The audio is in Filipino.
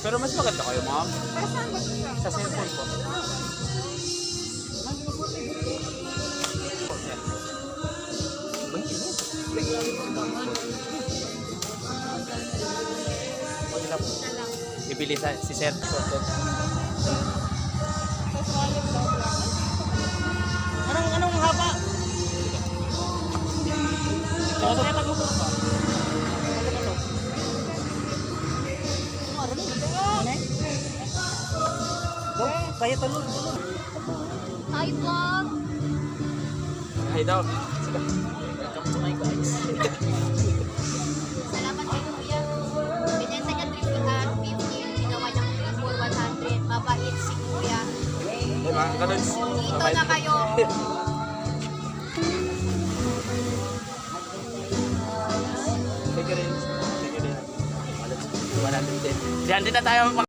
Pero mas maganda kayo, ma'am. Para saan ba ito siya? Sa cellphone po. Okay na po. Ibili sa si Sir. Anong haba? Kaya tayo mo pa. Kaya talon. Hi, vlog! Hi daw. Sige. Welcome to my guys. Salamat kay Kuya. Binenta niya 350, ginawa niyang 3 for 100. Mabait si Kuya. Hey, mga kalods. Dito na kayo. Sige rin. Sige rin. 110. 300 na tayo.